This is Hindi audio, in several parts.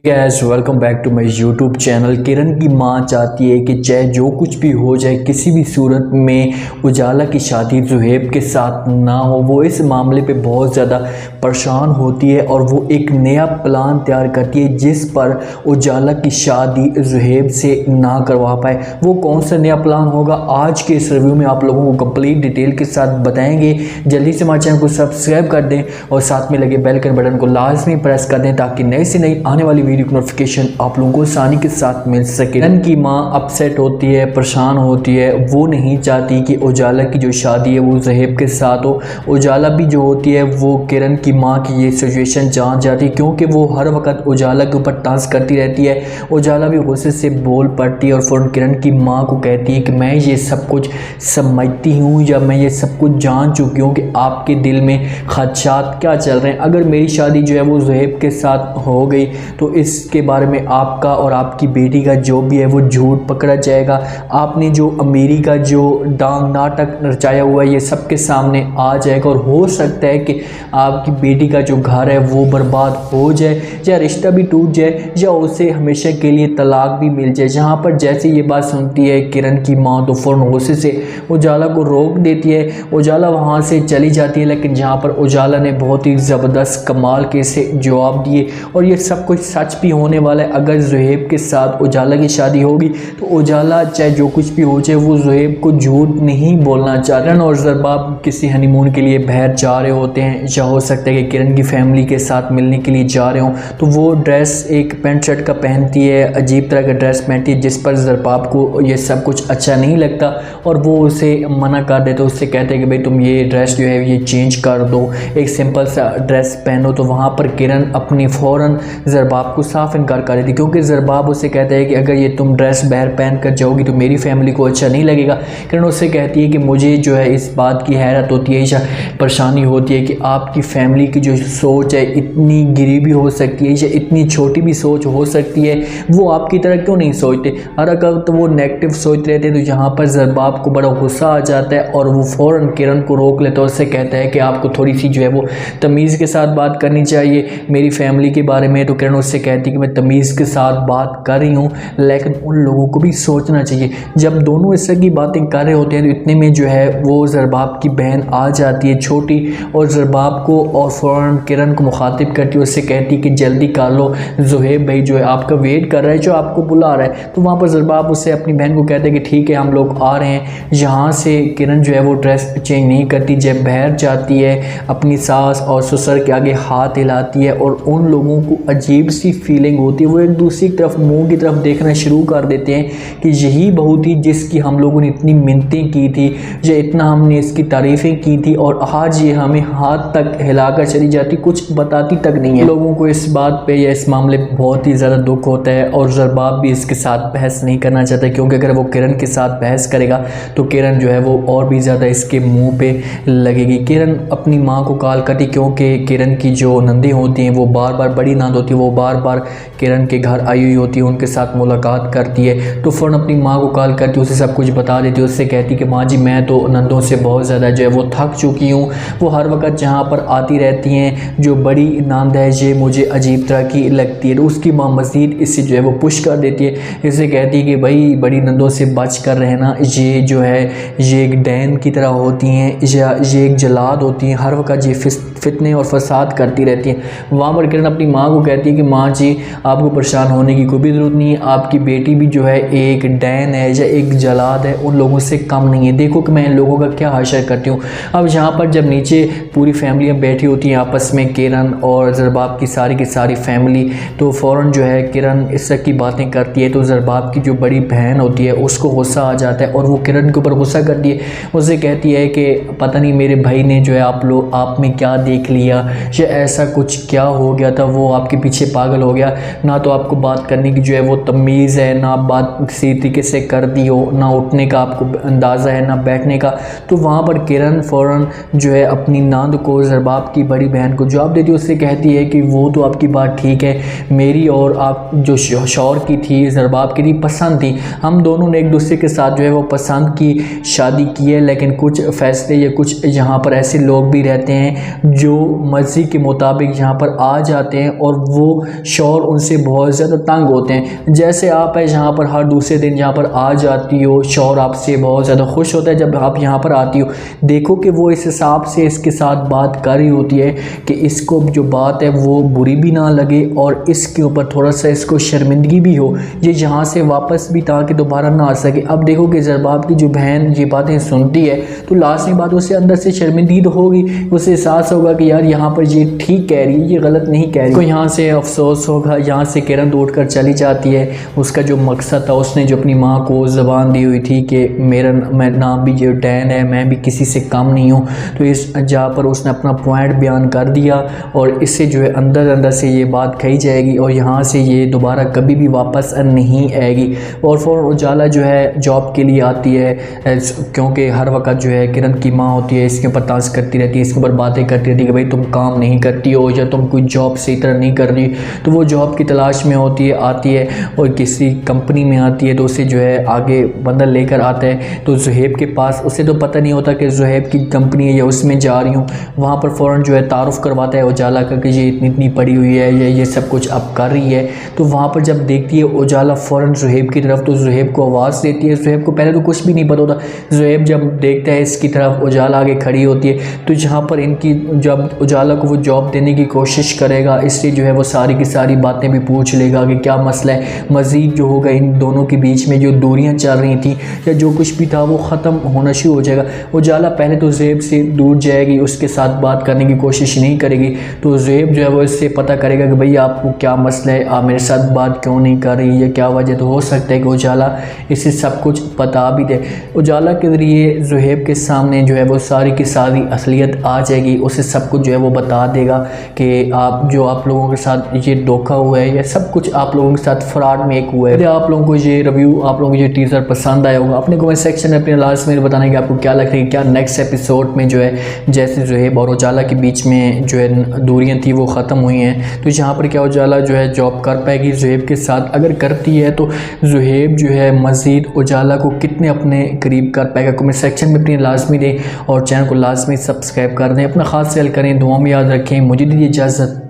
Gas welcome back to my YouTube channel. Kiran की मां चाहती है कि चाहे जो कुछ भी हो जाए किसी भी सूरत में उजाला की शादी ज़ुहैब के साथ ना हो। वो इस मामले पे बहुत ज़्यादा परेशान होती है और वो एक नया प्लान तैयार करती है जिस पर उजाला की शादी ज़ुहैब से ना करवा पाए। वो कौन सा नया प्लान होगा आज के इस रिव्यू में आप लोगों को कंप्लीट डिटेल के साथ बताएंगे। जल्दी से हमारे चैनल को सब्सक्राइब कर दें और साथ में लगे बेल के बटन को लाजमी प्रेस कर दें ताकि नई से नई आने वाली वीडियो की नोटिफिकेशन आप लोगों को आसानी के साथ मिल सके। किरण की मां अपसेट होती है, परेशान होती है। वो नहीं चाहती कि उजाला की जो शादी है वो ज़ुहैब के साथ हो। उजाला भी जो होती है वो किरण की मां की ये सिचुएशन जान जाती है क्योंकि वो हर वक्त उजाला के ऊपर टांस करती रहती है। उजाला भी गुस्से से बोल पड़ती है और फ़ौरन किरण की मां को कहती है कि मैं ये सब कुछ समझती हूँ या मैं ये सब कुछ जान चुकी हूँ कि आपके दिल में खदशात क्या चल रहे हैं। अगर मेरी शादी जो है वो ज़ुहैब के साथ हो गई तो इसके बारे में आपका और आपकी बेटी का जो भी है वो झूठ पकड़ा जाएगा। आपने जो अमीरी का जो डांग नाटक रचाया हुआ है ये सबके सामने आ जाएगा और हो सकता है कि आपकी बेटी का जो घर है वो बर्बाद हो जाए या रिश्ता भी टूट जाए या उसे हमेशा के लिए तलाक भी मिल जाए। जहाँ पर जैसे ये बात सुनती है किरण की माँ तो फ़ौरन गुस्से से उजाला को रोक देती है। उजाला वहाँ से चली जाती है, लेकिन जहाँ पर उजाला ने बहुत ही ज़बरदस्त कमाल के से जवाब दिए और ये सब कुछ सच भी होने वाला है। अगर ज़ुहैब के साथ उजाला की शादी होगी तो उजाला चाहे जो कुछ भी हो जाए वो ज़ुहैब को झूठ नहीं बोलना चाहता। किरण और ज़रबाब किसी हनीमून के लिए बाहर जा रहे होते हैं या हो सकता है कि किरण की फैमिली के साथ मिलने के लिए जा रहे हों तो वो ड्रेस एक पैंट शर्ट का पहनती है, अजीब तरह का ड्रेस पहनती है जिस पर ज़रबाब को ये सब कुछ अच्छा नहीं लगता और वो उसे मना कर देते। उससे कहते हैं कि भाई तुम ये ड्रेस जो है ये चेंज कर दो, एक सिंपल सा ड्रेस पहनो। तो वहाँ पर किरण अपनी फ़ौरन ज़रबाब को साफ इनकार कर देती क्योंकि ज़रबाब उससे कहता है कि अगर ये तुम ड्रेस बाहर पहन कर जाओगी तो मेरी फैमिली को अच्छा नहीं लगेगा। किरण उससे कहती है कि मुझे जो है इस बात की हैरत होती है या परेशानी होती है कि आपकी फैमिली की जो सोच है इतनी गरीबी हो सकती है या इतनी छोटी भी सोच हो सकती है, वो आपकी तरह क्यों नहीं सोचते। हर वक्त तो वो नेगेटिव सोचते रहते हैं। तो यहाँ पर ज़रबाब को बड़ा गुस्सा आ जाता है और वो फ़ौरन किरण को रोक लेता है। उससे कहता है कि आपको थोड़ी सी जो है वो तमीज़ के साथ बात करनी चाहिए मेरी फैमिली के बारे में। तो किरण उससे कहती है कि मैं तमीज़ के साथ बात कर रही हूँ, लेकिन उन लोगों को भी सोचना चाहिए। जब दोनों इस तरह की बातें कर रहे होते हैं तो इतने में जो है वो ज़रबाब की बहन आ जाती है छोटी और ज़रबाब को और फ़ौरन किरण को मुखातिब करती है। उससे कहती है कि जल्दी कर लो, ज़ुहैब भाई जो है आपका वेट कर रहा है, जो आपको बुला रहा है। तो वहाँ पर ज़रबाब उससे अपनी बहन को कहते हैं कि ठीक है हम लोग आ रहे हैं। यहाँ से किरण जो है वो ड्रेस चेंज नहीं करती, जब बाहर जाती है अपनी सास और ससुर के आगे हाथ हिलाती है और उन लोगों को अजीब सी फीलिंग होती है। वो एक दूसरी की तरफ मुंह की तरफ देखना शुरू कर देते हैं कि यही बहू थी जिसकी हम लोगों ने इतनी मिन्नतें की थी या इतना हमने इसकी तारीफ़ें की थी और आज ये हमें हाथ तक हिलाकर चली जाती, कुछ बताती तक नहीं है। लोगों को इस बात पे या इस मामले पे बहुत ही ज़्यादा दुख होता है और ज़रबाब भी इसके साथ बहस नहीं करना चाहता क्योंकि अगर वो किरण के साथ बहस करेगा तो किरण जो है वो और भी ज़्यादा इसके मुँह पे लगेगी। किरण अपनी माँ को कॉल करती क्योंकि किरण की जो नंदी होती हैं वो बार बार, बड़ी नंद होती है वो बार बार किरण के घर आई हुई होती है, उनके साथ मुलाकात करती है। तो फ़ौरन अपनी माँ को कॉल करती है, उसे सब कुछ बता देती है। उससे कहती कि माँ जी मैं तो नंदों से बहुत ज़्यादा जो है वो थक चुकी हूँ, वो हर वक्त जहाँ पर आती रहती हैं। जो बड़ी नंद है ये मुझे अजीब तरह की लगती है। तो उसकी माँ मज़ीद इससे जो है वो पुश कर देती है। इससे कहती है कि भाई बड़ी नंदों से बच कर रहना, ये जो है ये एक डैन की तरह होती हैं या ये एक जलाद होती हैं, हर वक्त ये फितने और फसाद करती रहती हैं। वहाँ पर किरण अपनी माँ को कहती है कि माँ जी आपको परेशान होने की कोई भी ज़रूरत नहीं है, आपकी बेटी भी जो है एक डैन है या एक जलाद है, उन लोगों से कम नहीं है। देखो कि मैं इन लोगों का क्या हशर करती हूँ। अब यहाँ पर जब नीचे पूरी फैमिलियाँ बैठी होती हैं आपस में, किरण और ज़रबाब की सारी फैमिली, तो फ़ौरन जो है किरण इस तरह की बातें करती है। तो ज़रबाब की जो बड़ी बहन होती है उसको गुस्सा आ जाता है और वो किरण के ऊपर गुस्सा करती है। उससे कहती है कि पता नहीं मेरे भाई ने जो है आप में क्या देख लिया या ऐसा कुछ क्या हो गया था, वो आपके पीछे पागल हो गया। ना तो आपको बात करने की जो है वो तमीज़ है, ना बात किसी तरीके से कर दी हो, ना उठने का आपको अंदाज़ा है, ना बैठने का। तो वहाँ पर किरण फ़ौरन जो है अपनी नंद को, ज़रबाब की बड़ी बहन को जवाब देती है। उससे कहती है कि वो तो आपकी बात ठीक है, मेरी और आप जो शौहर की थी, ज़रबाब की थी, पसंद थी, हम दोनों ने एक दूसरे के साथ जो है वो पसंद की शादी की है। लेकिन कुछ फ़ैसले या कुछ यहाँ पर ऐसे लोग भी रहते हैं जो मर्ज़ी के मुताबिक यहाँ पर आ जाते हैं और वो शौहर उनसे बहुत ज़्यादा तंग होते हैं। जैसे आप है यहाँ पर हर दूसरे दिन यहाँ पर आ जाती हो, शौहर आपसे बहुत ज़्यादा खुश होता है जब आप यहाँ पर आती हो। देखो कि वो इस हिसाब से इसके साथ बात कर रही होती है कि इसको जो बात है वो बुरी भी ना लगे और इसके ऊपर थोड़ा सा इसको शर्मिंदगी भी हो, ये यहाँ से वापस भी ताकि दोबारा ना आ सके। अब देखो कि ज़रबाब की जो बहन ये बातें सुनती है तो लाजमी बात उसे अंदर से शर्मिंदगी तो होगी, उसे एहसास होगा कि यार यहाँ पर ये ठीक कह रही है, ये गलत नहीं कह रही। तो यहाँ से अफसोस होगा। यहाँ से किरण उठ कर चली जाती है। उसका जो मकसद था, उसने जो अपनी माँ को ज़बान दी हुई थी कि मेरा नाम भी जो डैन है, मैं भी किसी से कम नहीं हूँ, तो इस जहाँ पर उसने अपना पॉइंट बयान कर दिया और इससे जो है अंदर अंदर से ये बात कही जाएगी और यहाँ से ये दोबारा कभी भी वापस नहीं आएगी। और फ़ौरन उजाला जो है जॉब के लिए आती है, क्योंकि हर वक्त जो है किरण की माँ होती है इसके ऊपर ताश करती रहती है, इसके ऊपर बातें करती रहती है कि भाई तुम काम नहीं करती हो या तुम कोई जॉब सही तरह नहीं कर रही। तो वो जॉब की तलाश में होती है, आती है और किसी कंपनी में आती है तो उसे जो है आगे बंदा लेकर आता है। तो ज़ुहैब के पास, उसे तो पता नहीं होता कि ज़ुहैब की कंपनी है या उसमें जा रही हूँ। वहाँ पर फ़ौरन जो है तारुफ़ करवाता है उजाला का कि ये इतनी इतनी पड़ी हुई है या ये सब कुछ अब कर रही है। तो वहाँ पर जब देखती है उजाला फ़ौरन ज़ुहैब की तरफ, तो ज़ुहैब को आवाज़ देती है। ज़ुहैब को पहले तो कुछ भी नहीं पता होता। ज़ुहैब जब देखता है इसकी तरफ, उजाला आगे खड़ी होती है, तो जहाँ पर इनकी जब उजाला को वो जॉब देने की कोशिश करेगा, इससे जो है वो सारी की सारी बातें भी पूछ लेगा कि क्या मसला है। मज़ीद जो होगा इन दोनों के बीच में जो दूरियां चल रही थी या जो कुछ भी था वो ख़त्म होना शुरू हो जाएगा। उजाला पहले तो ज़ुहैब से दूर जाएगी, उसके साथ बात करने की कोशिश नहीं करेगी। तो ज़ुहैब जो है वो इससे पता करेगा कि भाई आपको क्या मसला है, आप मेरे साथ बात क्यों नहीं कर रही है, क्या वजह। तो हो सकता है कि उजाला इसे सब कुछ बता भी दे। उजाला के ज़रिए ज़ुहैब के सामने जो है वो सारी की सारी असलियत आ जाएगी। उसे सब कुछ जो है वो बता देगा कि आप लोगों के साथ ये धोखा हुआ है या सब कुछ आप लोगों के साथ फ्रॉड में एक हुआ है। यदि आप लोगों को ये रिव्यू, आप लोगों को ये टीज़र पसंद आया होगा, अपने कमेंट सेक्शन में अपने लास्ट में बताना कि आपको क्या लग रहा है, क्या नेक्स्ट एपिसोड में जो है जैसे ज़ुहैब और उजाला के बीच में जो है दूरियां थी वो ख़त्म हुई हैं, तो यहाँ पर क्या उजाला जो है जॉब कर पाएगी ज़ुहैब के साथ। अगर करती है तो ज़ुहैब जो है मज़ीद उजाला को कितने अपने करीब कर पाएगा। कमेंट सेक्शन में अपनी लाजमी दें और चैनल को लाजमी सब्सक्राइब कर दें। अपना ख़ास ख्याल करें, दुआ में याद रखें। मुझे दीजिए इजाज़त।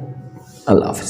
अल्लाह हाफ़िज़।